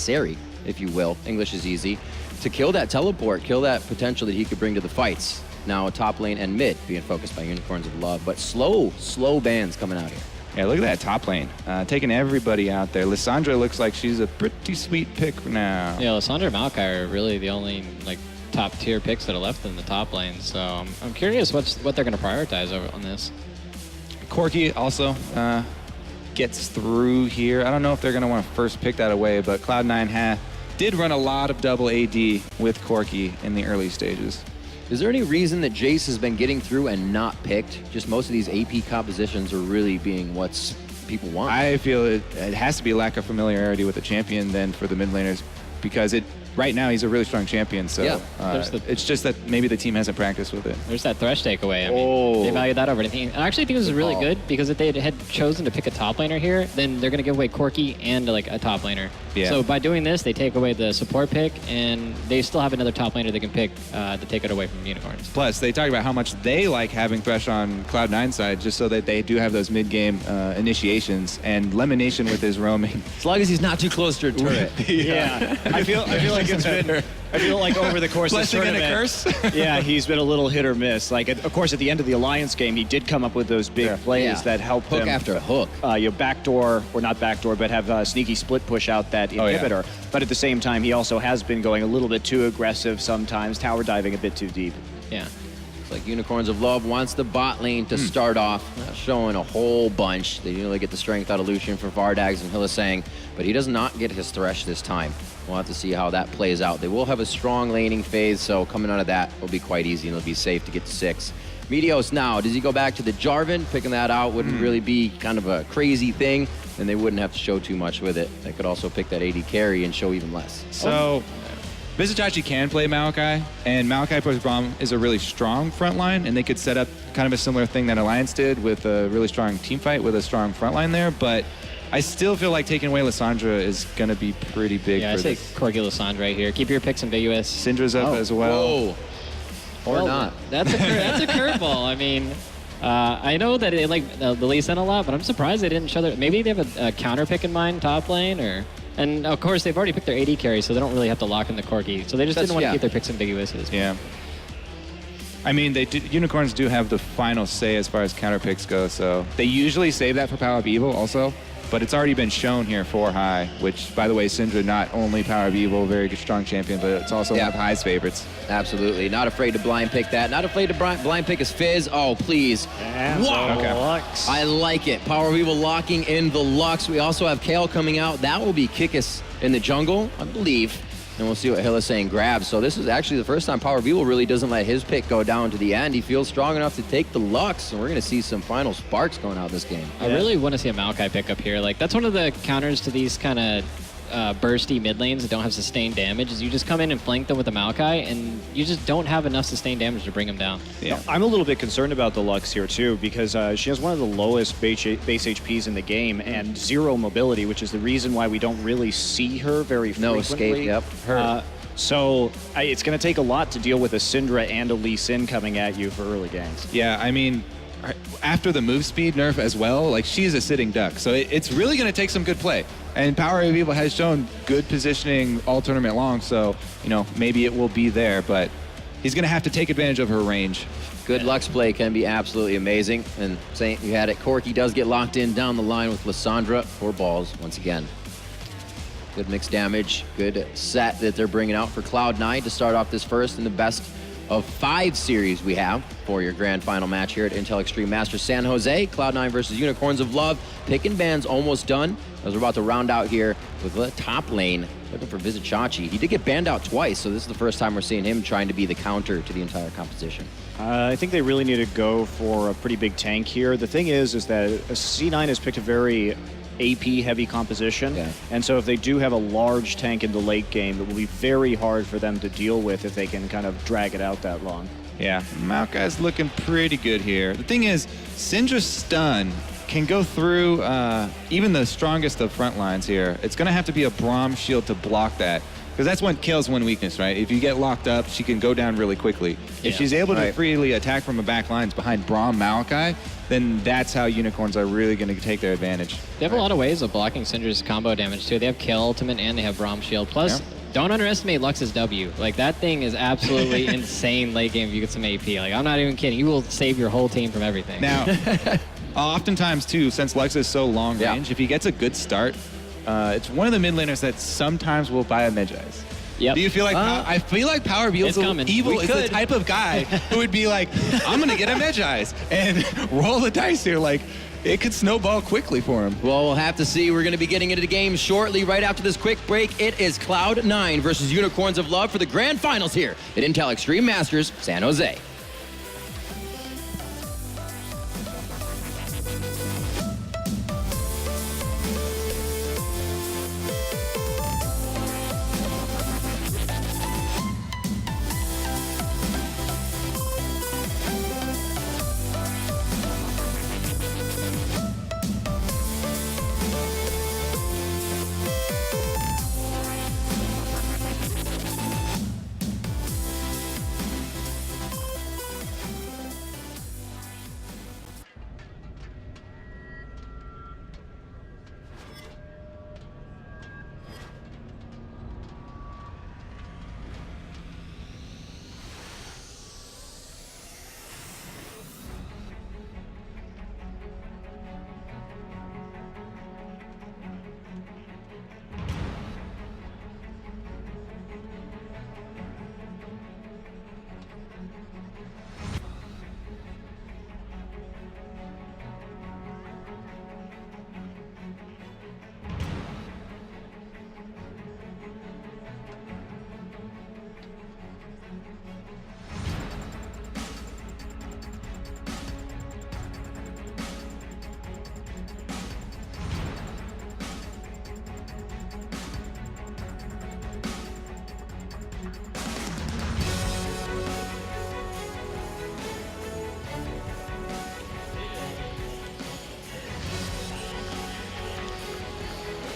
necessary, if you will, English is easy, to kill that teleport, kill that potential that he could bring to the fights. Now top lane and mid being focused by Unicorns of Love, but slow bans coming out here. Yeah, look at that top lane. Taking everybody out there. Lissandra looks like she's a pretty sweet pick for now. Yeah, Lissandra and Maokai are really the only top tier picks that are left in the top lane. So I'm curious what they're going to prioritize on this. Corki also gets through here. I don't know if they're going to want to first pick that away, but Cloud9 did run a lot of double AD with Corki in the early stages. Is there any reason that Jace has been getting through and not picked? Just most of these AP compositions are really being what people want. I feel it has to be a lack of familiarity with the champion then for the mid laners, because right now he's a really strong champion, so yeah. It's just that maybe the team hasn't practiced with it. There's that Thresh takeaway. I mean, they value that over anything. I actually think this is really good, because if they had chosen to pick a top laner here, then they're going to give away Corki and a top laner. Yeah. So by doing this, they take away the support pick, and they still have another top laner they can pick to take it away from Unicorns. Plus, they talk about how much they like having Thresh on Cloud9 side, just so that they do have those mid-game initiations, and Lemonation with his roaming. As long as he's not too close to a turret. Yeah. I feel like it's been... I feel like over the course of this tournament, and a curse? Yeah, he's been a little hit or miss. Like, of course, at the end of the Alliance game, he did come up with those big plays that helped hook him. After hook. Backdoor, or not backdoor, but have sneaky split push out that inhibitor. But at the same time, he also has been going a little bit too aggressive sometimes, tower diving a bit too deep. Yeah. It's like Unicorns of Love wants the bot lane to start off, showing a whole bunch. They usually get the strength out of Lucian for Vardags and Hylissang, but he does not get his Thresh this time. We'll have to see how that plays out. They will have a strong laning phase, so coming out of that will be quite easy, and it'll be safe to get to 6. Meteos now, does he go back to the Jarvan? Picking that out wouldn't really be kind of a crazy thing, and they wouldn't have to show too much with it. They could also pick that AD carry and show even less. So, Vizicachi can play Maokai, and Maokai plus Braum is a really strong front line, and they could set up kind of a similar thing that Alliance did with a really strong team fight with a strong front line there, but I still feel like taking away Lissandra is going to be pretty big for this. Yeah, I say Corki Lissandra right here. Keep your picks ambiguous. Syndra's up as well. Whoa. Or not. That's a curveball. I mean, I know that they like the Lee Sin a lot, but I'm surprised they didn't show their... Maybe they have a counter pick in mind, top lane, or... And, of course, they've already picked their AD carry, so they don't really have to lock in the Corki. So they just didn't want to keep their picks ambiguous. Yeah. I mean, Unicorns do have the final say as far as counter picks go, so they usually save that for Power of Evil also. But it's already been shown here for High, which, by the way, Syndra, not only Power of Evil, very good, strong champion, but it's also one of High's favorites. Absolutely. Not afraid to blind pick that. Not afraid to blind pick his Fizz. Oh, please. Wow. Okay. Lux. I like it. Power of Evil locking in the Lux. We also have Kale coming out. That will be Kikis in the jungle, I believe. And we'll see what Hylissang grabs. So this is actually the first time Power of Evil really doesn't let his pick go down to the end. He feels strong enough to take the Lux, and we're going to see some final sparks going out this game. I really want to see a Maokai pick up here. Like, that's one of the counters to these kind of bursty mid lanes that don't have sustained damage, is you just come in and flank them with a Maokai, and you just don't have enough sustained damage to bring them down. Yeah. I'm a little bit concerned about the Lux here, too, because she has one of the lowest base HPs in the game and 0 mobility, which is the reason why we don't really see her very frequently. No escape, yep. So it's going to take a lot to deal with a Syndra and a Lee Sin coming at you for early games. Yeah, I mean, after the move speed nerf as well, like, she's a sitting duck. So it's really going to take some good play. And Power of Evil has shown good positioning all tournament long, so, you know, maybe it will be there, but he's going to have to take advantage of her range. Good Lux play can be absolutely amazing. And Saint, you had it. Corki does get locked in down the line with Lissandra. 4 balls once again. Good mixed damage. Good set that they're bringing out for Cloud9 to start off this first in the best of 5 series we have for your grand final match here at Intel Extreme Masters San Jose. Cloud9 versus Unicorns of Love. Pick and ban's almost done, as we're about to round out here with the top lane, looking for Vizicachi. He did get banned out twice, so this is the first time we're seeing him trying to be the counter to the entire composition. I think they really need to go for a pretty big tank here. The thing is that C9 has picked a very AP-heavy composition, and so if they do have a large tank in the late game, it will be very hard for them to deal with if they can kind of drag it out that long. Yeah, Maokai's looking pretty good here. The thing is, Syndra's stun can go through even the strongest of front lines here. It's going to have to be a Braum shield to block that. Because that's what kills one weakness, right? If you get locked up, she can go down really quickly. If she's able to freely attack from the back lines behind Braum Malachi, then that's how Unicorns are really going to take their advantage. They have a lot of ways of blocking Syndra's combo damage, too. They have Kill Ultimate and they have Braum Shield. Plus, don't underestimate Lux's W. Like, that thing is absolutely insane late game if you get some AP. Like, I'm not even kidding. You will save your whole team from everything. Now, oftentimes, too, since Lux is so long range, if he gets a good start, it's one of the mid laners that sometimes will buy a Magi-Eyes. Yep. Do you feel like I feel like Power of Evil is the type of guy who would be like, I'm gonna get a Magi-Eyes and roll the dice here. Like, it could snowball quickly for him. Well, we'll have to see. We're going to be getting into the game shortly. Right after this quick break, it is Cloud9 versus Unicorns of Love for the grand finals here at Intel Extreme Masters San Jose.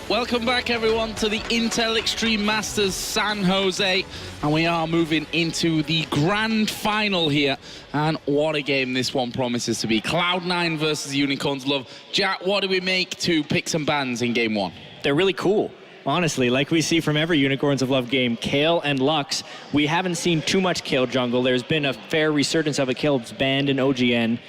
Welcome back, everyone, to the Intel Extreme Masters San Jose. And we are moving into the grand final here. And what a game this one promises to be. Cloud9 versus Unicorns Love. Jack, what do we make to picks and bans in game one? They're really cool. Honestly, like we see from every Unicorns of Love game, Kayle and Lux, we haven't seen too much Kayle jungle. There's been a fair resurgence of it. Kayle's banned in OGN.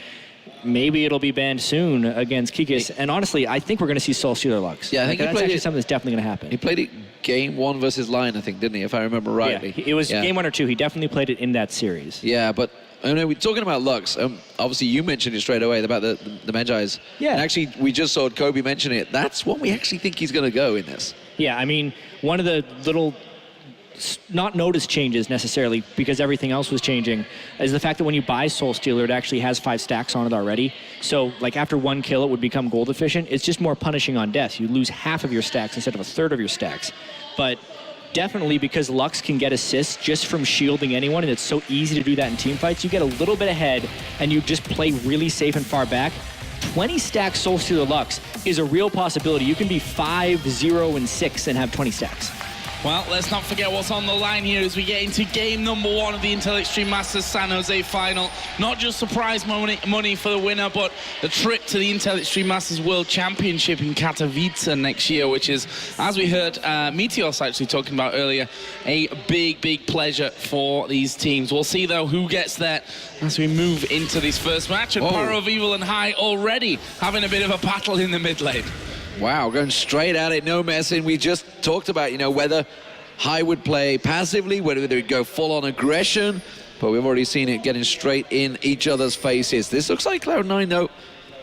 Maybe it'll be banned soon against Kikis. And honestly, I think we're going to see Soul Stealer Lux. Yeah, I think that's actually something that's definitely going to happen. He played it game one versus Lion, I think, didn't he? If I remember rightly. Yeah, it was game 1 or 2. He definitely played it in that series. Yeah, but I know we're talking about Lux. Obviously, you mentioned it straight away about the Magi-Eyes. Yeah. And actually, we just saw Kobe mention it. That's what we actually think he's going to go in this. Yeah, I mean, one of the little not noticed changes necessarily because everything else was changing is the fact that when you buy Soul Stealer, it actually has 5 stacks on it already. So like after 1 kill, it would become gold efficient. It's just more punishing on death. You lose half of your stacks instead of a third of your stacks. But definitely because Lux can get assists just from shielding anyone, and it's so easy to do that in team fights, you get a little bit ahead and you just play really safe and far back. 20 stack Soul Stealer Lux is a real possibility. You can be 5, 0, and 6 and have 20 stacks. Well, let's not forget what's on the line here as we get into game number 1 of the Intel Extreme Masters San Jose final. Not just surprise money for the winner, but the trip to the Intel Extreme Masters World Championship in Katowice next year, which is, as we heard Meteos actually talking about earlier, a big, big pleasure for these teams. We'll see, though, who gets there as we move into this first match. And Power of Evil and High already having a bit of a battle in the mid lane. Wow, going straight at it, no messing. We just talked about, whether High would play passively, whether they would go full-on aggression, but we've already seen it getting straight in each other's faces. This looks like Cloud9, though,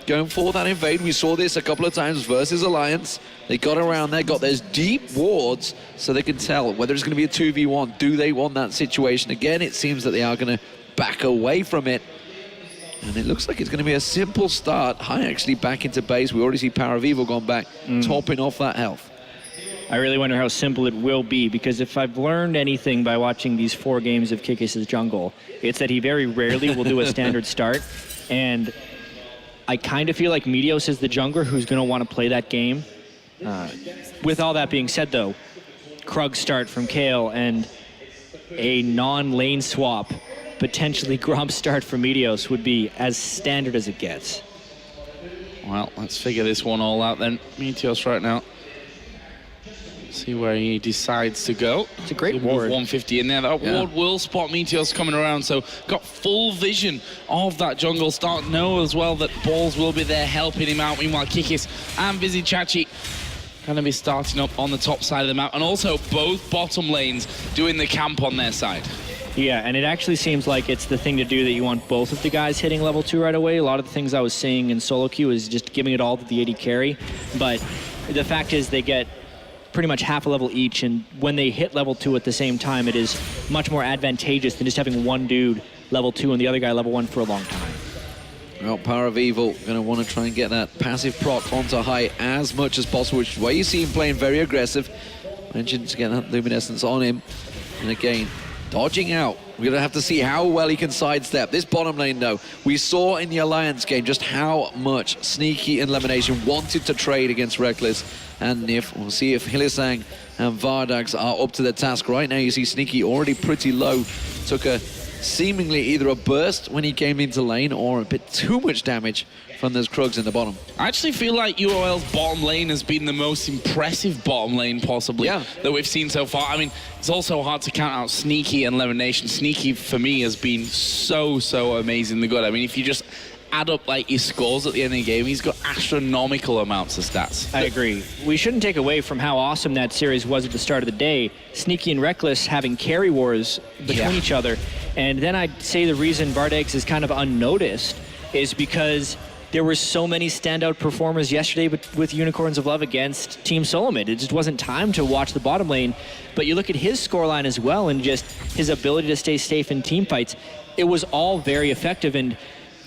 going for that invade. We saw this a couple of times versus Alliance. They got around there, got those deep wards, so they can tell whether it's going to be a 2v1. Do they want that situation? Again, it seems that they are going to back away from it. And it looks like it's going to be a simple start. High actually back into base. We already see Power of Evil gone back, topping off that health. I really wonder how simple it will be, because if I've learned anything by watching these 4 games of Kikis' jungle, it's that he very rarely will do a standard start. And I kind of feel like Meteos is the jungler who's going to want to play that game. With all that being said, though, Krug start from Kale and a non-lane swap, potentially Gromp start from Meteos would be as standard as it gets. Well, let's figure this one all out then. Meteos right now. See where he decides to go. It's a great Move ward. 150 in there. That ward will spot Meteos coming around, so got full vision of that jungle. Start to know as well that Balls will be there helping him out. Meanwhile, Kikis and Vizichachi going to be starting up on the top side of the map, and also both bottom lanes doing the camp on their side. Yeah, and it actually seems like it's the thing to do that you want both of the guys hitting level 2 right away. A lot of the things I was seeing in solo queue is just giving it all to the AD carry, but the fact is they get pretty much half a level each, and when they hit level 2 at the same time, it is much more advantageous than just having one dude level 2 and the other guy level 1 for a long time. Well, Power of Evil going to want to try and get that passive proc onto high as much as possible, which is why you see him playing very aggressive. Mentioned to get that luminescence on him. And again, dodging out. We're going to have to see how well he can sidestep. This bottom lane, though, we saw in the Alliance game just how much Sneaky and Lemonation wanted to trade against Reckless and Nif. We'll see if Hylissang and Vardags are up to the task. Right now, you see Sneaky already pretty low. Took a seemingly either a burst when he came into lane or a bit too much damage from those Krugs in the bottom. I actually feel like UOL's bottom lane has been the most impressive bottom lane possibly that we've seen so far. I mean, it's also hard to count out Sneaky and Lemonation. Sneaky, for me, has been so amazingly good. I mean, if you just add up like his scores at the end of the game, he's got astronomical amounts of stats. I agree. We shouldn't take away from how awesome that series was at the start of the day. Sneaky and Reckless having carry wars between each other. And then I'd say the reason Vardags is kind of unnoticed is because there were so many standout performers yesterday with Unicorns of Love against Team Solomid. It just wasn't time to watch the bottom lane. But you look at his scoreline as well and just his ability to stay safe in team fights. It was all very effective, and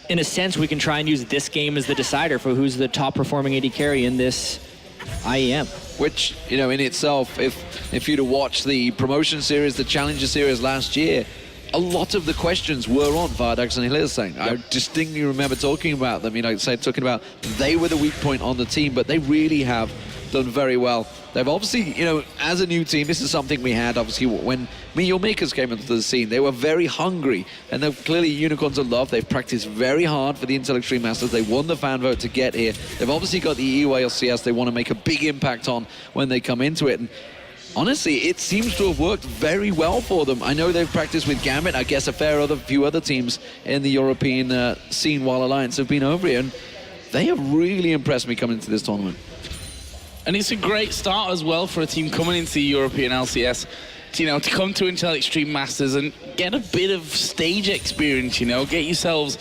in a sense, we can try and use this game as the decider for who's the top performing AD carry in this IEM. Which, you know, in itself, if you'd have watched the promotion series, the Challenger series last year, a lot of the questions were on Vardags and Hylissang. I distinctly remember talking about them, you know, talking about they were the weak point on the team, but they really have done very well. They've obviously, you know, as a new team, this is something we had, obviously, when Meteor Makers came into the scene. They were very hungry, and they're clearly Unicorns of Love. They've practiced very hard for the Intel Extreme Masters. They won the fan vote to get here. They've obviously got the UOL CS they want to make a big impact on when they come into it. And honestly, it seems to have worked very well for them. I know they've practiced with Gambit. I guess a few other teams in the European scene while Alliance have been over here, and they have really impressed me coming into this tournament. And it's a great start as well for a team coming into the European LCS, to, you know, to come to Intel Extreme Masters and get a bit of stage experience, you know, get yourselves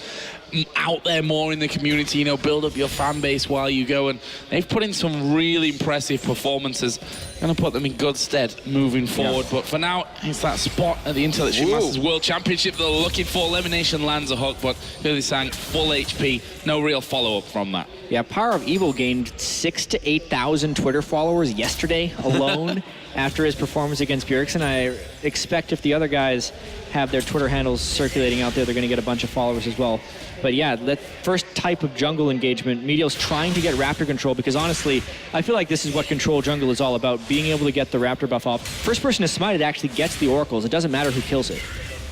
out there more in the community, you know, build up your fan base while you go. And they've put in some really impressive performances. Going to put them in good stead moving forward. But for now, it's that spot at the Intel Extreme Masters World Championship they're looking for. Elimination lands a hook, but Hylissang full HP. No real follow-up from that. Yeah, Power of Evil gained 6,000 to 8,000 Twitter followers yesterday alone after his performance against Bjergsen. I expect if the other guys have their Twitter handles circulating out there, they're going to get a bunch of followers as well. But yeah, that first type of jungle engagement, Meteos trying to get Raptor control, because honestly, I feel like this is what control jungle is all about, being able to get the Raptor buff off. First person to smite it actually gets the oracles. It doesn't matter who kills it.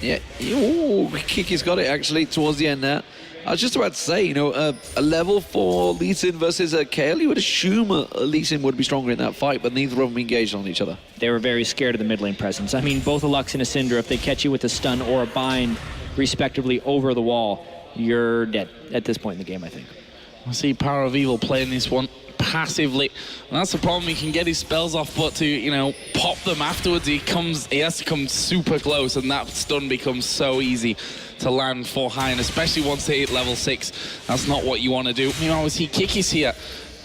Yeah, ooh, Kiki's got it actually towards the end there. I was just about to say, you know, a level for Lee Sin versus Kale, you would assume Lee Sin would be stronger in that fight, but neither of them engaged on each other. They were very scared of the mid lane presence. I mean, both a Lux and a Syndra, if they catch you with a stun or a bind, respectively, over the wall, you're dead at this point in the game, I think. I see Power of Evil playing this one passively. And that's the problem. He can get his spells off, but to, you know, pop them afterwards, he has to come super close, and that stun becomes so easy to land for high, and especially once they hit level 6, that's not what you want to do. You know, I see Kiki's here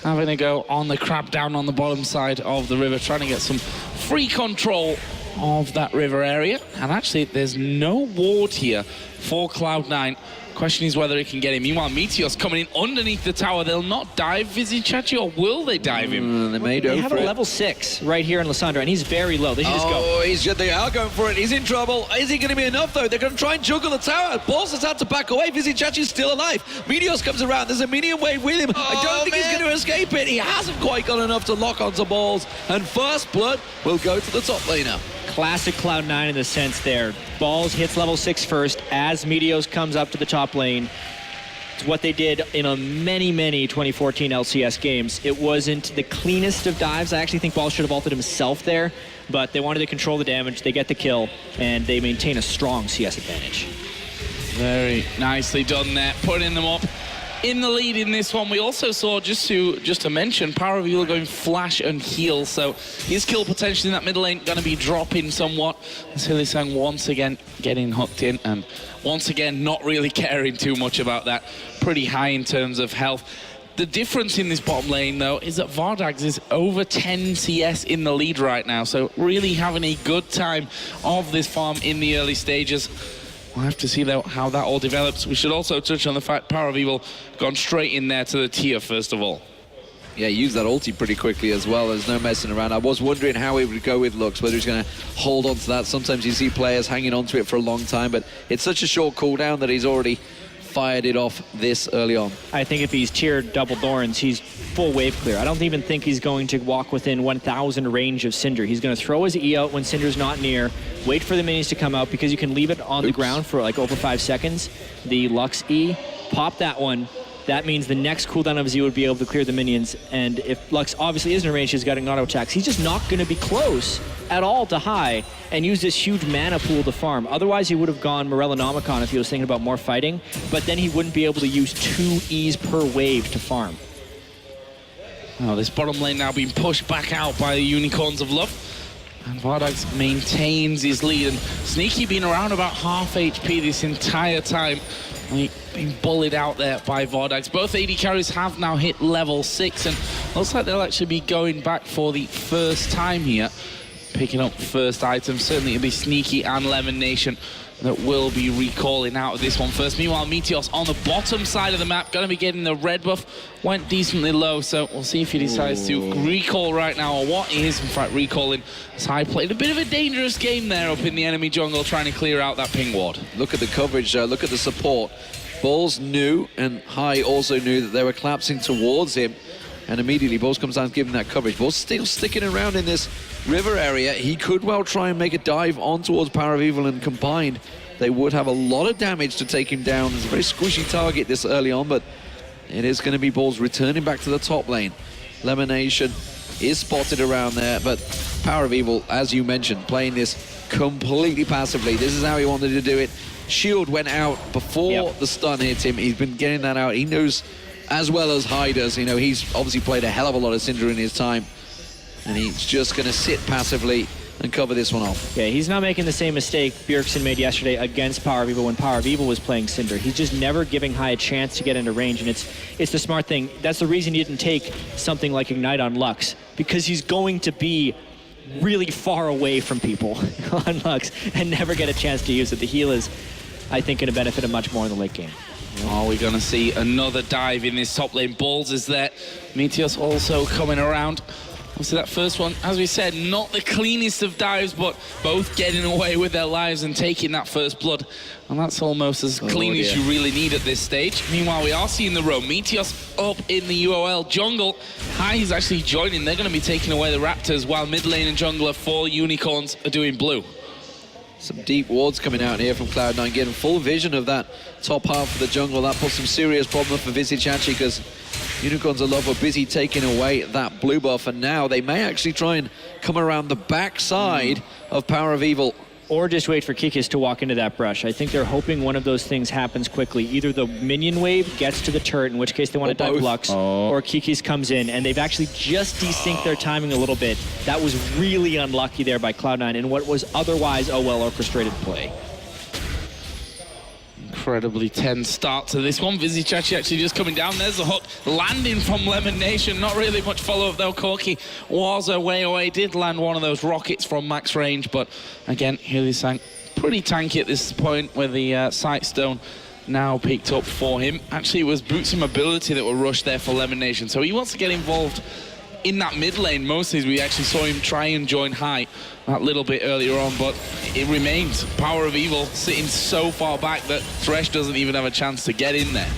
having a go on the crab down on the bottom side of the river, trying to get some free control of that river area. And actually, there's no ward here for Cloud9 Question is whether he can get him. Meanwhile, Meteos coming in underneath the tower. They'll not dive Vizichachi, or will they dive him? They may They go have for a it. level 6 right here in Lysandra, and he's very low. They should just go. They are going for it. He's in trouble. Is he going to be enough, though? They're going to try and juggle the tower. Balls has had to back away. Vizichachi's still alive. Meteos comes around. There's a minion wave with him. I don't think he's going to escape it. He hasn't quite got enough to lock onto Balls. And first blood will go to the top laner. Classic Cloud9 in the sense there. Balls hits level 6 first as Meteos comes up to the top lane. It's what they did in a many 2014 LCS games. It wasn't the cleanest of dives. I actually think Balls should have ulted himself there, but they wanted to control the damage. They get the kill, and they maintain a strong CS advantage. Very nicely done there, putting them up in the lead in this one. We also saw, just to mention, Power of Evil going flash and heal, so his kill potential in that middle lane going to be dropping somewhat. Hylissang once again getting hooked in, and once again not really caring too much about that. Pretty high in terms of health. The difference in this bottom lane, though, is that Vardags is over 10 CS in the lead right now, so really having a good time of this farm in the early stages. We'll have to see, though, how that all develops. We should also touch on the fact Power of Evil gone straight in there to the tier, first of all. Yeah, he used that ulti pretty quickly as well. There's no messing around. I was wondering how he would go with Lux, whether he's going to hold on to that. Sometimes you see players hanging on to it for a long time, but it's such a short cooldown that he's already fired it off this early on. I think if he's tiered double Thorns, he's full wave clear. I don't even think he's going to walk within 1,000 range of Cinder. He's going to throw his E out when Cinder's not near, wait for the minions to come out, because you can leave it on the ground for like over 5 seconds. The Lux E, pop that one. That means the next cooldown of his E would be able to clear the minions, and if Lux obviously isn't in range, he's got an auto attacks. He's just not going to be close at all to high and use this huge mana pool to farm. Otherwise, he would have gone Morellonomicon if he was thinking about more fighting, but then he wouldn't be able to use 2 E's per wave to farm. Oh, this bottom lane now being pushed back out by the Unicorns of Love. And Vardags maintains his lead, and Sneaky been around about half HP this entire time. Being bullied out there by Vardags. Both AD carries have now hit level 6, and looks like they'll actually be going back for the first time here. Picking up first item, certainly it'll be Sneaky and Lemon Nation that will be recalling out of this one first. Meanwhile, Meteos on the bottom side of the map, going to be getting the red buff. Went decently low, so we'll see if he decides to recall right now, or what he is in fact recalling. As High played a bit of a dangerous game there up in the enemy jungle, trying to clear out that ping ward. Look at the coverage, look at the support. Balls knew, and High also knew that they were collapsing towards him, and immediately Balls comes down giving that coverage. Balls still sticking around in this river area. He could well try and make a dive on towards Power of Evil, and combined they would have a lot of damage to take him down. It's a very squishy target this early on, but it is going to be Balls returning back to the top lane. Lemonation is spotted around there, but Power of Evil, as you mentioned, playing this completely passively. This is how he wanted to do it. Shield went out before the stun hit him. He's been getting that out. He knows as well as High does. You know, he's obviously played a hell of a lot of Cinder in his time, and he's just going to sit passively and cover this one off. Yeah, he's not making the same mistake Bjergsen made yesterday against Power of Evil when Power of Evil was playing Cinder. He's just never giving High a chance to get into range, and it's the smart thing. That's the reason he didn't take something like Ignite on Lux, because he's going to be really far away from people on Lux and never get a chance to use it. The heal is, I think, going to benefit him much more in the late game. Oh, we're going to see another dive in this top lane. Balls is there. Meteos also coming around. Obviously, that first one, as we said, not the cleanest of dives, but both getting away with their lives and taking that first blood. And that's almost as clean as you really need at this stage. Meanwhile, we are seeing the row. Meteos up in the UOL jungle. High is actually joining. They're going to be taking away the Raptors, while mid lane and jungler for Unicorns are doing blue. Some deep wards coming out here from Cloud9, getting full vision of that top half of the jungle. That puts some serious problem for Vizichachi, because Unicorns of Love were busy taking away that blue buff, and now they may actually try and come around the backside of Power of Evil. Or just wait for Kikis to walk into that brush. I think they're hoping one of those things happens quickly. Either the minion wave gets to the turret, in which case they want to dive Lux, or Kikis comes in, and they've actually just desynced their timing a little bit. That was really unlucky there by Cloud9 in what was otherwise a well-orchestrated play. Incredibly tense start to this one. Vizichachi actually just coming down. There's the hook landing from Lemon Nation. Not really much follow-up though. Corki was way away. Did land one of those rockets from max range, but again, Hylissang pretty tanky at this point with the Sight Stone now picked up for him. Actually, it was Boots and Mobility that were rushed there for Lemon Nation. So he wants to get involved in that mid lane mostly, as we actually saw him try and join high that little bit earlier on, but it remains Power of Evil sitting so far back that Thresh doesn't even have a chance to get in there.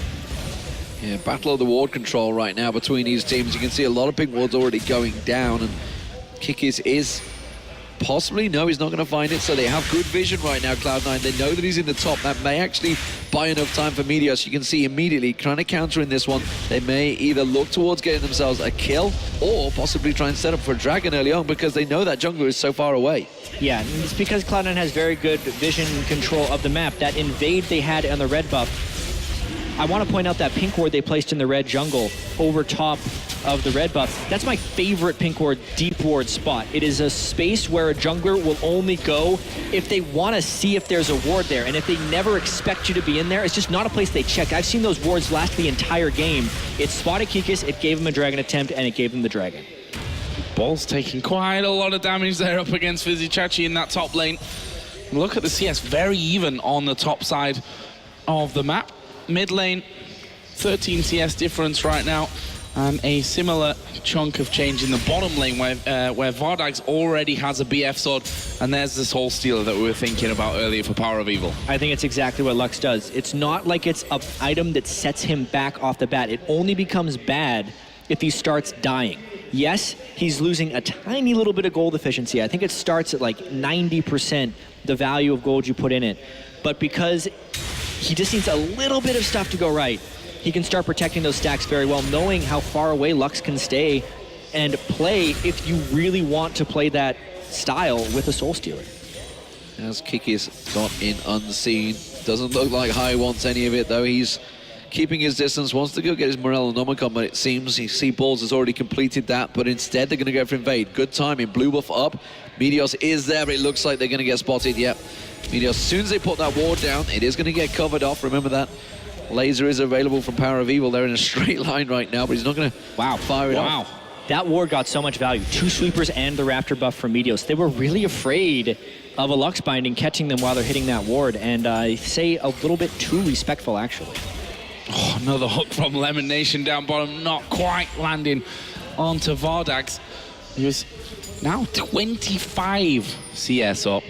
Yeah, battle of the ward control right now between these teams. You can see a lot of pink wards already going down, and Kikis is possibly, no, he's not going to find it, so they have good vision right now, Cloud9. They know that he's in the top. That may actually buy enough time for Meteos. You can see immediately trying to counter in this one. They may either look towards getting themselves a kill or possibly try and set up for a dragon early on because they know that jungler is so far away. Yeah, and it's because Cloud9 has very good vision and control of the map. That invade they had on the red buff, I want to point out that pink ward they placed in the red jungle over top of the red buff. That's my favorite pink ward deep ward spot. It is a space where a jungler will only go if they want to see if there's a ward there, and if they never expect you to be in there, it's just not a place they check. I've seen those wards last the entire game. It spotted Kikis, it gave him a dragon attempt, and it gave him the dragon. Ball's taking quite a lot of damage there up against Vizichachi in that top lane. Look at the CS, very even on the top side of the map. Mid lane, 13 CS difference right now, and a similar chunk of change in the bottom lane where Vardags already has a BF sword, and there's this whole stealer that we were thinking about earlier for Power of Evil. I think it's exactly what Lux does. It's not like it's an item that sets him back off the bat. It only becomes bad if he starts dying. Yes, he's losing a tiny little bit of gold efficiency. I think it starts at like 90% the value of gold you put in it. But because he just needs a little bit of stuff to go right, he can start protecting those stacks very well, knowing how far away Lux can stay and play if you really want to play that style with a Soul Stealer. As Kikis got in unseen. Doesn't look like High wants any of it, though. He's keeping his distance, wants to go get his Morellonomicon, but it seems Balls has already completed that, but instead they're going to go for Invade. Good timing, blue buff up. Meteos is there, but it looks like they're going to get spotted. Yep. Meteos, as soon as they put that ward down, it is going to get covered off. Remember that. Laser is available from Power of Evil. They're in a straight line right now, but he's not going to fire it off. That ward got so much value. 2 sweepers and the Raptor buff from Meteos. They were really afraid of a Lux binding catching them while they're hitting that ward, and I say a little bit too respectful, actually. Oh, another hook from Lemon Nation down bottom, not quite landing onto Vardags. He was now 25 CS up.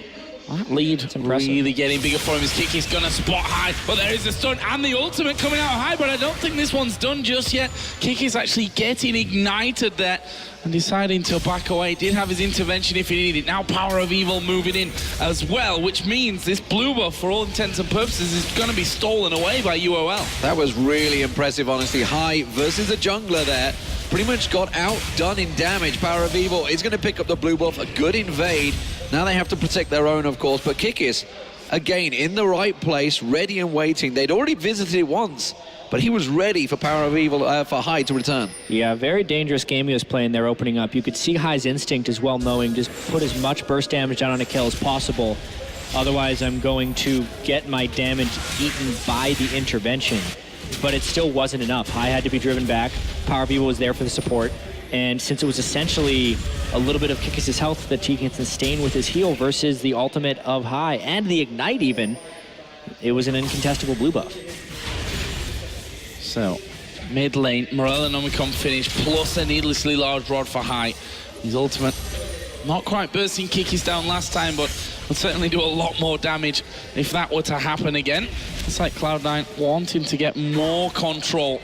That lead really getting bigger for him. His kick is gonna spot high, but there is a stun and the ultimate coming out high, but I don't think this one's done just yet. Kick is actually getting ignited there and deciding to back away. Did have his intervention if he needed it. Now Power of Evil moving in as well, which means this blue buff, for all intents and purposes, is gonna be stolen away by UOL. That was really impressive, honestly. High versus a jungler there. Pretty much got outdone in damage. Power of Evil is going to pick up the blue buff. A good invade. Now they have to protect their own, of course. But Kikis, again, in the right place, ready and waiting. They'd already visited it once, but he was ready for Power of Evil, for High to return. Yeah, very dangerous game he was playing there opening up. You could see High's instinct as well, knowing just put as much burst damage down on a kill as possible. Otherwise, I'm going to get my damage eaten by the intervention. But it still wasn't enough. High had to be driven back. Power of Evil was there for the support. And since it was essentially a little bit of Kikis' health that he can sustain with his heal versus the ultimate of High and the Ignite even, it was an incontestable blue buff. So, mid lane, Morellonomicon finish, plus a needlessly large rod for High. His ultimate not quite bursting Kikis down last time, but would certainly do a lot more damage if that were to happen again. It's like Cloud9 wanting to get more control.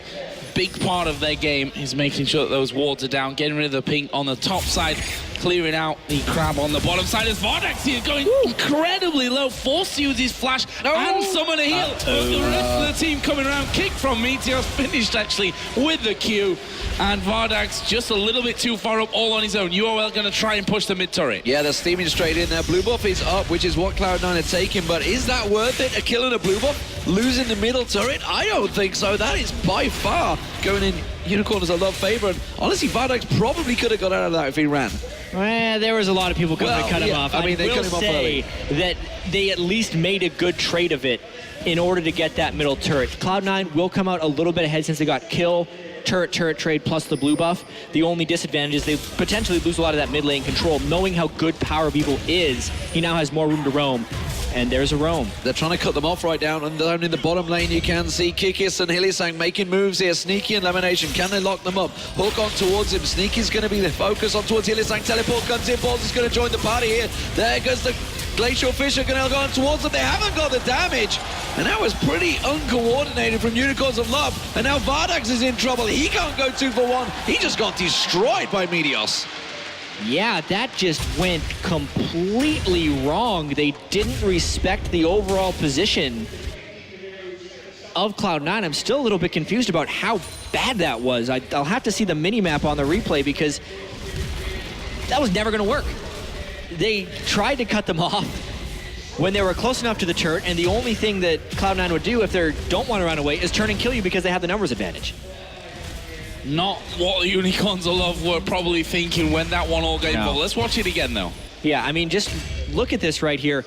Big part of their game is making sure that those wards are down, getting rid of the pink on the top side, clearing out the crab on the bottom side. As Vardags here going incredibly low, forced to use his flash and summon a heal. But the rest of the team coming around, kick from Meteos, finished actually with the Q. And Vardags just a little bit too far up, all on his own. UOL going to try and push the mid turret. Yeah, they're steaming straight in there. Blue buff is up, which is what Cloud9 are taking, but is that worth it? A kill and a blue buff? Losing the middle turret? I don't think so. That is by far going in Unicorn as a love favorite. Honestly, Vardags probably could have got out of that if he ran. Well, there was a lot of people coming to cut him off. I mean, they cut him off early. That they at least made a good trade of it in order to get that middle turret. Cloud9 will come out a little bit ahead since they got kill, turret trade plus the blue buff. The only disadvantage is they potentially lose a lot of that mid lane control. Knowing how good Power of Evil is, he now has more room to roam. And there's a roam. They're trying to cut them off right down, and down in the bottom lane you can see Kikis and Hillisang making moves here. Sneaky and Elimination, can they lock them up? Hook on towards him, Sneaky's going to be the focus on towards Hillisang. Teleport comes in, Balls is going to join the party here. There goes the Glacial Fisher, going to go on towards them. They haven't got the damage, and that was pretty uncoordinated from Unicorns of Love. And now Vardax is in trouble. He can't go 2 for 1. He just got destroyed by Meteos. Yeah, that just went completely wrong. They didn't respect the overall position of Cloud9. I'm still a little bit confused about how bad that was. I'll have to see the mini-map on the replay because that was never going to work. They tried to cut them off when they were close enough to the turret, and the only thing that Cloud9 would do if they don't want to run away is turn and kill you because they have the numbers advantage. Not what the Unicorns of Love were probably thinking when that one all game. No. But let's watch it again, though. Yeah, I mean, just look at this right here.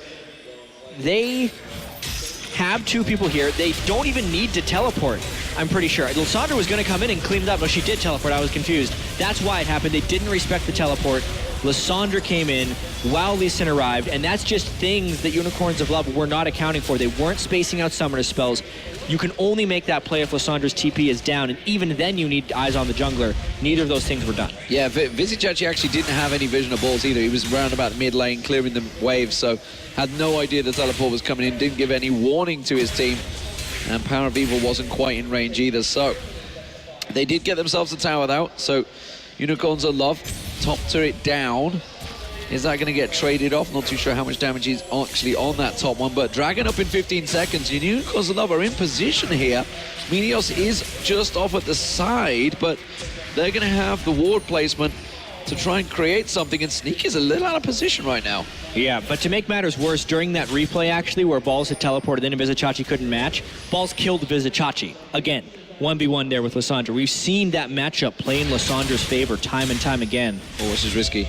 They have 2 people here. They don't even need to teleport, I'm pretty sure. Lysandra was going to come in and clean it up. No, she did teleport. I was confused. That's why it happened. They didn't respect the teleport. Lysandra came in while Lee Sin arrived, and that's just things that Unicorns of Love were not accounting for. They weren't spacing out summoner spells. You can only make that play if Lysandra's TP is down, and even then you need eyes on the jungler. Neither of those things were done. Yeah, Vizicachi actually didn't have any vision of Balls either. He was around about the mid lane, clearing the waves, so had no idea the teleport was coming in, didn't give any warning to his team, and Power of Evil wasn't quite in range either, so they did get themselves a tower out, so Unicorns of Love, top turret down. Is that going to get traded off? Not too sure how much damage is actually on that top one, but Dragon up in 15 seconds. Unicorns of Love are in position here. Meteos is just off at the side, but they're going to have the ward placement to try and create something, and Sneak is a little out of position right now. Yeah, but to make matters worse, during that replay actually where Balls had teleported in and Vizicachi couldn't match, Balls killed Vizicachi. Again, 1v1 there with Lysandra. We've seen that matchup play in Lysandra's favor time and time again. Oh, this is risky.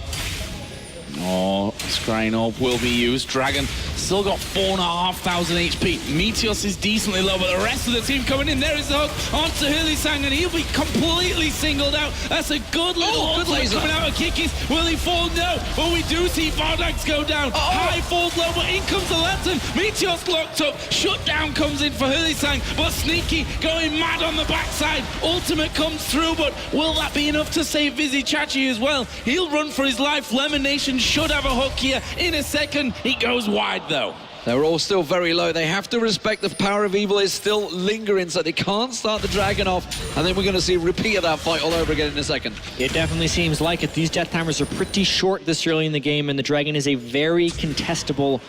Oh, Scrying Orb will be used. Dragon still got 4,500 HP. Meteos is decently low, but the rest of the team coming in. There is the hook onto Hillisang, and he'll be completely singled out. That's a good little good ultimate laser coming out of Kikis. Will he fall? No. But we do see Vardax go down. High falls low, but in comes the lantern. Meteos locked up. Shutdown comes in for Hillisang, but Sneaky going mad on the backside. Ultimate comes through, but will that be enough to save Vizicachi as well? He'll run for his life. Lemon Nation should have a hook here in a second. He goes wide though. They're all still very low. They have to respect the Power of Evil is still lingering, so they can't start the Dragon off. And then we're going to see a repeat of that fight all over again in a second. It definitely seems like it. These death timers are pretty short this early in the game, and the Dragon is a very contestable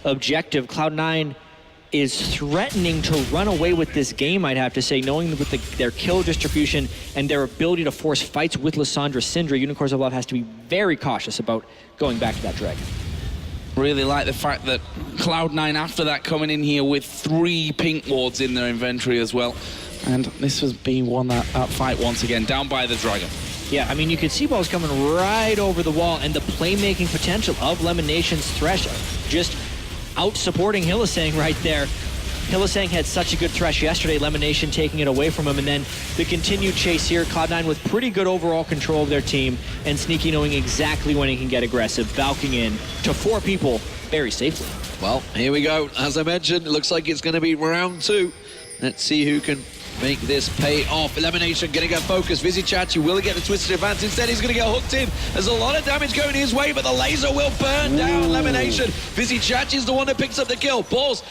objective. Cloud9 is threatening to run away with this game, I'd have to say, knowing with their kill distribution and their ability to force fights with Lysandra Syndra. Unicorns of Love has to be very cautious about going back to that Dragon. Really like the fact that Cloud9 after that coming in here with 3 pink wards in their inventory as well. And this has been won that fight once again, down by the Dragon. Yeah, I mean, you could see balls coming right over the wall, and the playmaking potential of Lemon Nation's Thresh just out-supporting Hillisang right there. Hillisang had such a good Thresh yesterday, Lemon Nation taking it away from him, and then the continued chase here, Cloud9 with pretty good overall control of their team, and Sneaky knowing exactly when he can get aggressive, balking in to 4 people very safely. Well, here we go. As I mentioned, it looks like it's going to be round 2. Let's see who can make this pay off. Elimination going to get focused. Vizicachi will get the twisted advance. Instead, he's going to get hooked in. There's a lot of damage going his way, but the laser will burn down Elimination. Vizicachi is the one that picks up the kill. Balls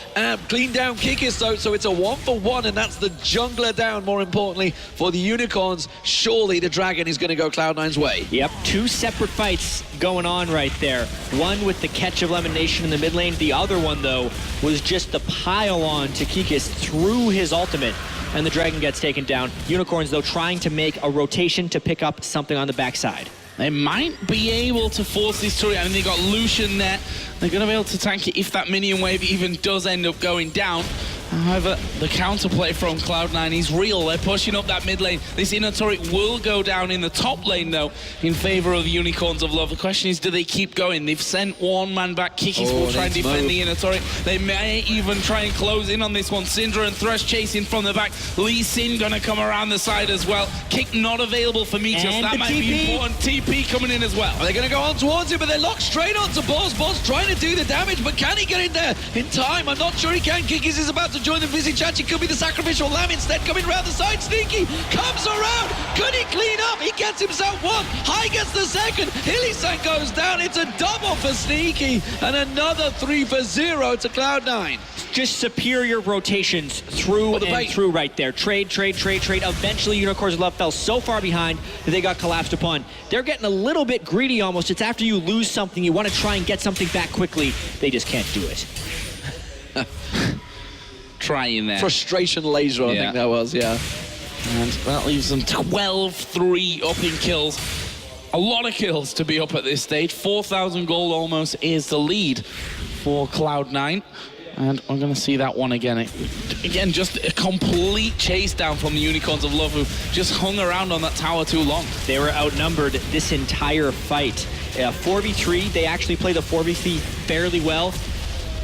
clean down Kikis, though, so it's a 1-for-1, and that's the jungler down, more importantly, for the Unicorns. Surely the Dragon is going to go Cloud9's way. Yep, 2 separate fights going on right there. One with the catch of Lemon Nation in the mid lane. The other one, though, was just the pile on to Kikis through his ultimate, and the Dragon gets taken down. Unicorns, though, trying to make a rotation to pick up something on the backside. They might be able to force this turret. I mean, they got Lucian there. They're going to be able to tank it if that minion wave even does end up going down. However, the counterplay from Cloud9 is real. They're pushing up that mid lane. This inner turret will go down in the top lane, though, in favor of Unicorns of Love. The question is, do they keep going? They've sent one man back. Kikis will try and defend the inner turret. They may even try and close in on this one. Syndra and Thresh chasing from the back. Lee Sin gonna come around the side as well. Kick not available for Meteos. And That the might TP. be important. TP coming in as well. They're going to go on towards him, but they're locked straight onto Boss. Boss trying to do the damage, but can he get in there in time? I'm not sure he can. Kikis is about to join the Vizichachi. Could be the sacrificial lamb instead, coming around the side. Sneaky comes around. Could he clean up? He gets himself one. High gets the second. Hillisan goes down. It's a double for Sneaky, and another 3 for 0 to Cloud9. Just superior rotations through the and bait. through right there. Trade. Eventually, Unicorns of Love fell so far behind that they got collapsed upon. They're getting a little bit greedy almost. It's after you lose something, you want to try and get something back quickly. They just can't do it. Trying there. Frustration laser, I think that was, yeah. And that leaves them 12-3 up in kills. A lot of kills to be up at this stage. 4,000 gold almost is the lead for Cloud9. And we're going to see that one again. Again, just a complete chase down from the Unicorns of Love, who just hung around on that tower too long. They were outnumbered this entire fight. 4v3, they actually play the 4v3 fairly well.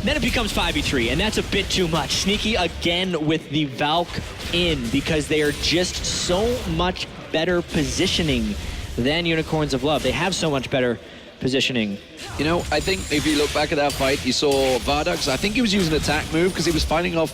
Then it becomes 5v3, and that's a bit too much. Sneaky again with the Valk in, because they are just so much better positioning than Unicorns of Love. They have so much better positioning. You know, I think if you look back at that fight, you saw Vardax. I think he was using an attack move because he was fighting off,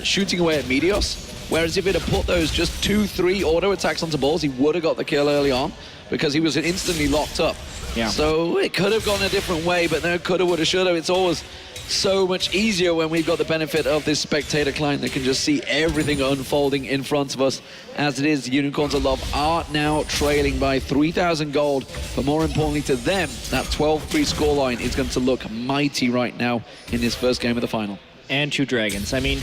shooting away at Meteos. Whereas if he'd have put those just 2-3 auto attacks onto balls, he would have got the kill early on because he was instantly locked up. Yeah. So it could have gone a different way, but no, coulda, woulda, shoulda. It's always so much easier when we've got the benefit of this spectator client that can just see everything unfolding in front of us. As it is, the Unicorns of Love are now trailing by 3,000 gold, but more importantly to them, that 12-3 scoreline is going to look mighty right now in this first game of the final. And 2 dragons. I mean,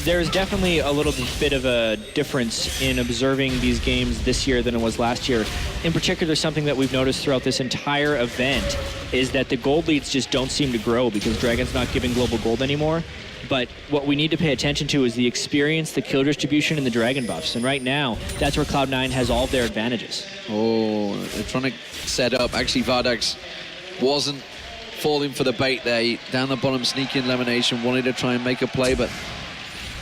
there's definitely a little bit of a difference in observing these games this year than it was last year. In particular, something that we've noticed throughout this entire event is that the gold leads just don't seem to grow because Dragon's not giving global gold anymore. But what we need to pay attention to is the experience, the kill distribution, and the dragon buffs. And right now, that's where Cloud9 has all of their advantages. Oh, they're trying to set up. Actually, Vardax wasn't falling for the bait there. He, down the bottom, sneaky elimination, wanted to try and make a play, but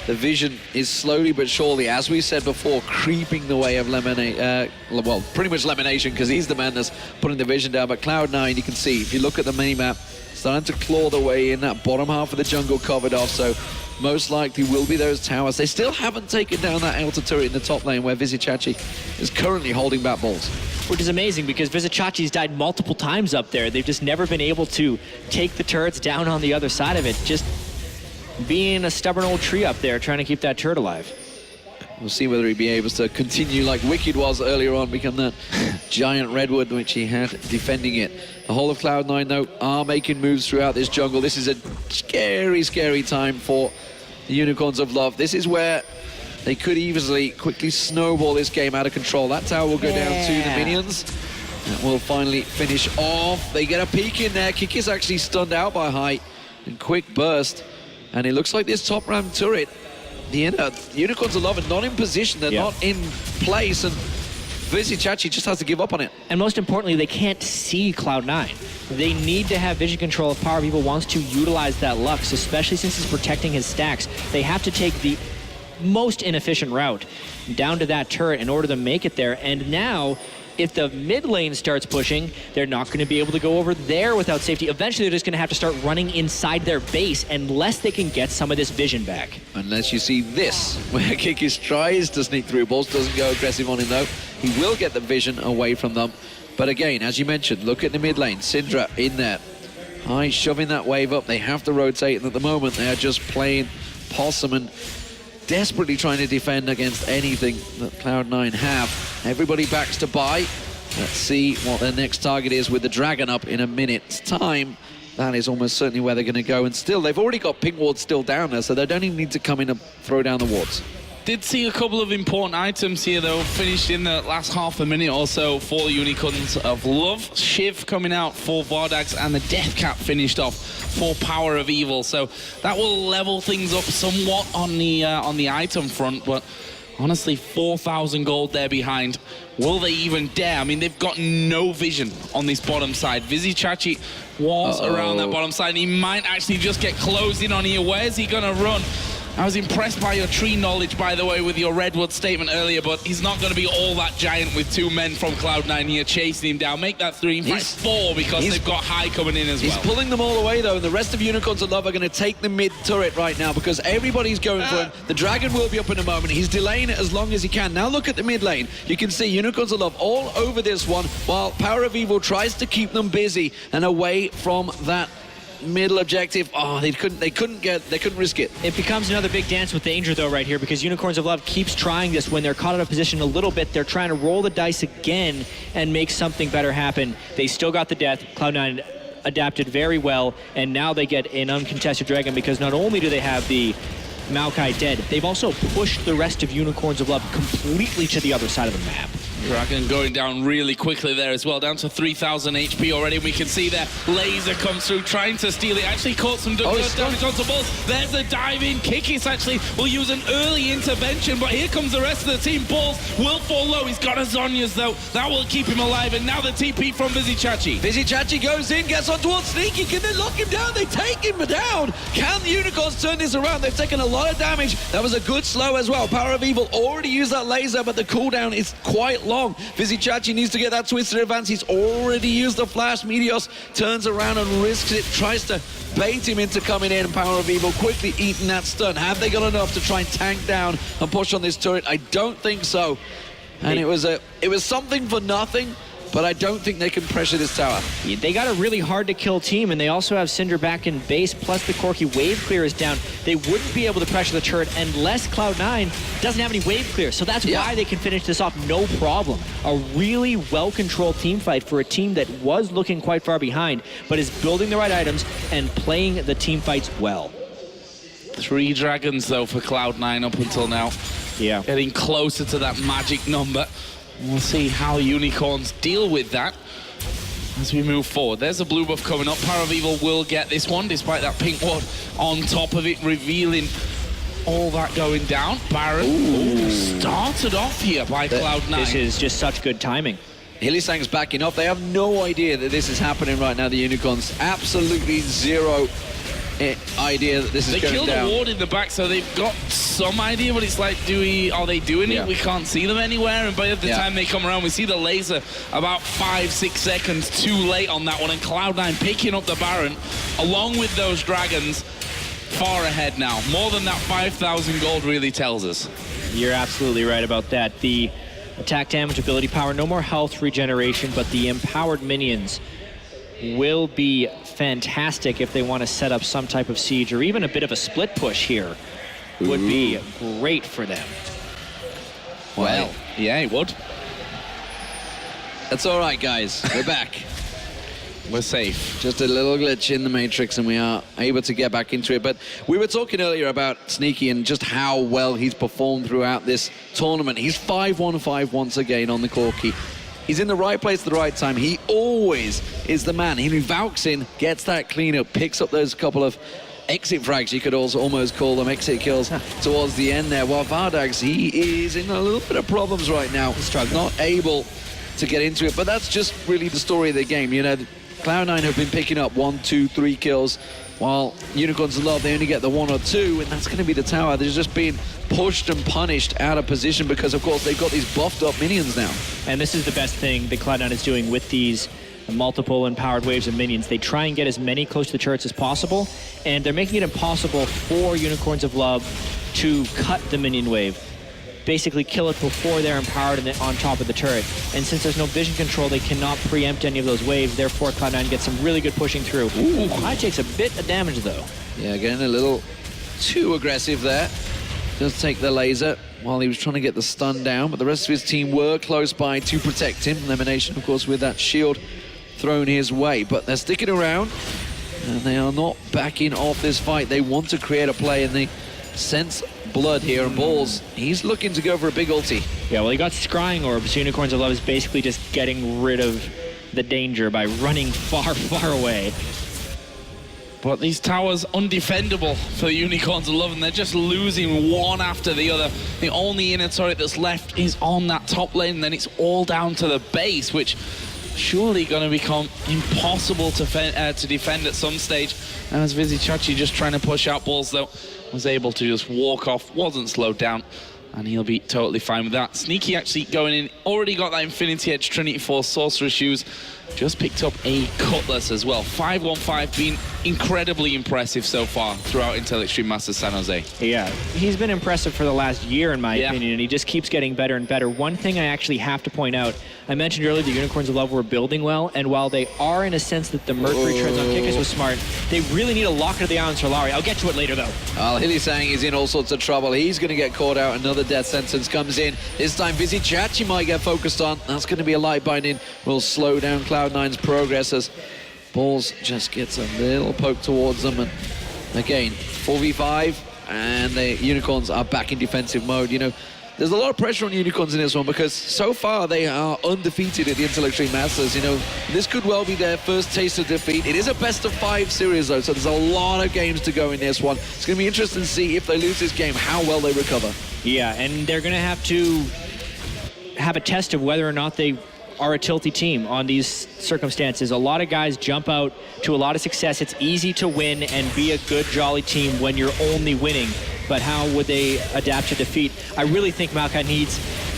the vision is slowly but surely, as we said before, creeping the way of well, pretty much Lemonation, because he's the man that's putting the vision down. But Cloud9, you can see, if you look at the mini-map, starting to claw their way in. That bottom half of the jungle covered off, so most likely will be those towers. They still haven't taken down that outer turret in the top lane where Vizichachi is currently holding back balls. Which is amazing because Vizichachi's died multiple times up there. They've just never been able to take the turrets down on the other side of it. Just being a stubborn old tree up there trying to keep that turret alive. We'll see whether he'd be able to continue like Wicked was earlier on, become that giant redwood which he had defending it. The whole of Cloud9, though, are making moves throughout this jungle. This is a scary, scary time for the Unicorns of Love. This is where they could easily quickly snowball this game out of control. That tower will go down to the minions. That will finally finish off. They get a peek in there. Kick is actually stunned out by Height and quick burst. And it looks like this top ramp turret, the Unicorns of Love are not in position. They're not in place. And Vizichachi just has to give up on it. And most importantly, they can't see Cloud9. They need to have vision control if Power People wants to utilize that Lux, especially since he's protecting his stacks. They have to take the most inefficient route down to that turret in order to make it there. And now, if the mid lane starts pushing, they're not going to be able to go over there without safety. Eventually, they're just going to have to start running inside their base unless they can get some of this vision back. Unless you see this, where Kikis tries to sneak through balls, doesn't go aggressive on him though. He will get the vision away from them. But again, as you mentioned, look at the mid lane. Syndra in there. High shoving that wave up. They have to rotate, and at the moment, they're just playing possum and desperately trying to defend against anything that Cloud9 have. Everybody backs to buy. Let's see what their next target is with the dragon up in a minute's time. That is almost certainly where they're going to go. And still, they've already got pink wards still down there, so they don't even need to come in and throw down the wards. Did see a couple of important items here, though, finished in the last half a minute or so for Unicorns of Love. Shiv coming out for Vardags, and the Death Cap finished off for Power of Evil. So that will level things up somewhat on the item front, but honestly, 4,000 gold there behind. Will they even dare? I mean, they've got no vision on this bottom side. Vizichachi was around that bottom side, and he might actually just get closed in on here. Where's he gonna run? I was impressed by your tree knowledge, by the way, with your Redwood statement earlier, but he's not going to be all that giant with 2 men from Cloud9 here chasing him down. Make that 3, in fact 4, because they've got High coming in as well. He's pulling them all away, though, and the rest of Unicorns of Love are going to take the mid turret right now because everybody's going for him. The Dragon will be up in a moment. He's delaying it as long as he can. Now look at the mid lane. You can see Unicorns of Love all over this one, while Power of Evil tries to keep them busy and away from that middle objective. Oh, they couldn't risk it. It becomes another big dance with danger, though, right here, because Unicorns of Love keeps trying this. When they're caught out of position a little bit, they're trying to roll the dice again and make something better happen. They still got the death. Cloud9 adapted very well, and now they get an uncontested dragon, because not only do they have the Maokai dead, they've also pushed the rest of Unicorns of Love completely to the other side of the map. Dragon going down really quickly there as well, down to 3,000 HP already. We can see their laser comes through, trying to steal it. Actually caught some damage onto balls. There's a dive-in. Kikis actually will use an early intervention, but here comes the rest of the team. Balls will fall low. He's got a Zhonya's, though. That will keep him alive, and now the TP from Vizichachi. Vizichachi goes in, gets on towards Sneaky. Can they lock him down? They take him down. Can the Unicorns turn this around? They've taken a lot of damage. That was a good slow as well. Power of Evil already used that laser, but the cooldown is quite long. Vizichachi needs to get that twisted advance. He's already used the flash. Meteos turns around and risks it, tries to bait him into coming in. Power of Evil quickly eating that stun. Have they got enough to try and tank down and push on this turret? I don't think so. And it was something for nothing, but I don't think they can pressure this tower. They got a really hard-to-kill team, and they also have Syndra back in base, plus the Corki wave clear is down. They wouldn't be able to pressure the turret unless Cloud9 doesn't have any wave clear, so that's why they can finish this off no problem. A really well-controlled team fight for a team that was looking quite far behind, but is building the right items and playing the team fights well. 3 dragons, though, for Cloud9 up until now. Yeah. Getting closer to that magic number. We'll see how Unicorns deal with that as we move forward. There's a blue buff coming up. Power of Evil will get this one, despite that pink ward on top of it, revealing all that going down. Baron started off here by Cloud9. This is just such good timing. Hylissang's backing off. They have no idea that this is happening right now, the Unicorns. Absolutely zero idea that this is going down. They killed a ward in the back, so they've got some idea, but it's like, are they doing it? We can't see them anywhere, and by the time they come around, we see the laser about 5-6 seconds too late on that one, and Cloud9 picking up the Baron, along with those dragons, far ahead now. More than that 5,000 gold really tells us. You're absolutely right about that. The attack damage, ability power, no more health regeneration, but the empowered minions will be fantastic if they want to set up some type of siege, or even a bit of a split push here would be great for them. Well, yeah, it would. That's all right, guys. We're back. We're safe. Just a little glitch in the Matrix, and we are able to get back into it. But we were talking earlier about Sneaky and just how well he's performed throughout this tournament. He's 5-1-5 once again on the Corki. He's in the right place at the right time. He always is the man. He valks in, gets that cleanup, picks up those couple of exit frags, you could also almost call them exit kills towards the end there. While Vardags, he is in a little bit of problems right now. Not able to get into it, but that's just really the story of the game. You know, Cloud9 have been picking up 1, 2, 3 kills, while Unicorns of Love, they only get the 1 or 2, and that's going to be the tower. They're just being pushed and punished out of position because, of course, they've got these buffed up minions now. And this is the best thing that Cloud9 is doing with these multiple empowered waves of minions. They try and get as many close to the turrets as possible, and they're making it impossible for Unicorns of Love to cut the minion wave. Basically kill it before they're empowered and on top of the turret. And since there's no vision control, they cannot preempt any of those waves. Therefore, Cloud9 gets some really good pushing through. High takes a bit of damage, though. Yeah, getting a little too aggressive there. Does take the laser while he was trying to get the stun down, but the rest of his team were close by to protect him. Elimination, of course, with that shield thrown his way, but they're sticking around, and they are not backing off this fight. They want to create a play, and they sense blood here, and Balls, he's looking to go for a big ulti. Yeah, well, he got Scrying Orb, so Unicorns of Love is basically just getting rid of the danger by running far, far away. But these towers undefendable for the Unicorns of Love, and they're just losing one after the other. The only inner turret that's left is on that top lane, and then it's all down to the base, which surely going to become impossible to defend at some stage. As Vizichachi just trying to push out Balls, though, was able to just walk off, wasn't slowed down, and he'll be totally fine with that. Sneaky actually going in, already got that Infinity Edge Trinity Force Sorcerer Shoes, just picked up a Cutlass as well. 5-1-5 being incredibly impressive so far throughout Intel Extreme Masters San Jose. Yeah, he's been impressive for the last year, in my opinion, and he just keeps getting better and better. One thing I actually have to point out, I mentioned earlier the Unicorns of Love were building well, and while they are in a sense that the Mercury Treads on Kikis was smart, they really need a locket of the Eye on Solari. I'll get to it later, though. Well, Hillisang is in all sorts of trouble. He's going to get caught out. Another death sentence comes in. This time, Vizichachi might get focused on. That's going to be a light binding. Will slow down Cloud9's progress as Balls just gets a little poke towards them. And again, 4v5, and the Unicorns are back in defensive mode. You know, there's a lot of pressure on Unicorns in this one because so far they are undefeated at the Intel Extreme Masters. You know, this could well be their first taste of defeat. It is a best-of-5 series, though, so there's a lot of games to go in this one. It's going to be interesting to see if they lose this game, how well they recover. Yeah, and they're going to have a test of whether or not they are a tilty team on these circumstances. A lot of guys jump out to a lot of success. It's easy to win and be a good, jolly team when you're only winning. But how would they adapt to defeat? I really think Maokai needs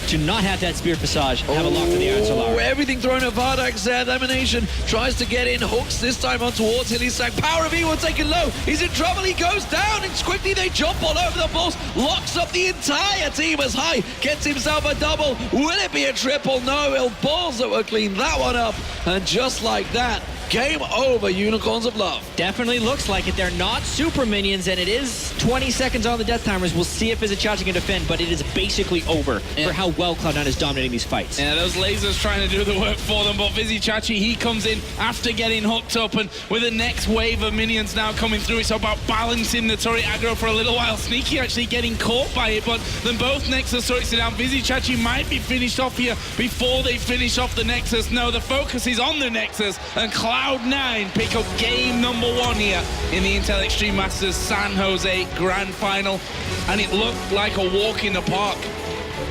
to not have that Spirit Passage and have a lock for the Iron Solar. Everything thrown at Vardak's there. Elimination tries to get in. Hooks this time on towards Hillisang. Power of Evil taken low. He's in trouble. He goes down, and quickly they jump all over the Balls. Locks up the entire team as High gets himself a double. Will it be a triple? No, it'll Balls that will clean that one up. And just like that, game over, Unicorns of Love. Definitely looks like it. They're not super minions, and it is 20 seconds on the death timers. We'll see if Vizichachi can defend, but it is basically over for how well Cloud9 is dominating these fights. Yeah, those lasers trying to do the work for them, but Vizichachi, he comes in after getting hooked up, and with the next wave of minions now coming through, it's about balancing the turret aggro for a little while. Sneaky actually getting caught by it, but then both Nexus turrets are down. Vizichachi might be finished off here before they finish off the Nexus. No, the focus is on the Nexus, and Cloud9 pick up game number 1 here in the Intel Extreme Masters San Jose Grand Final, and it looked like a walk in the park.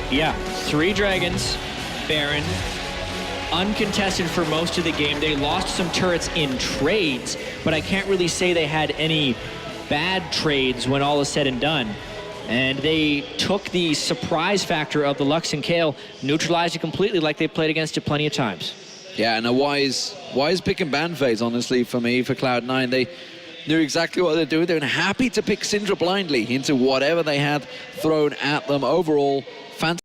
Yeah, 3 dragons, Baron, uncontested for most of the game. They lost some turrets in trades, but I can't really say they had any bad trades when all is said and done. And they took the surprise factor of the Lux and Kale, neutralized it completely like they played against it plenty of times. Yeah, and a wise pick and ban phase, honestly, for me, for Cloud9. They knew exactly what they're doing. They were happy to pick Syndra blindly into whatever they had thrown at them. Overall, fantastic.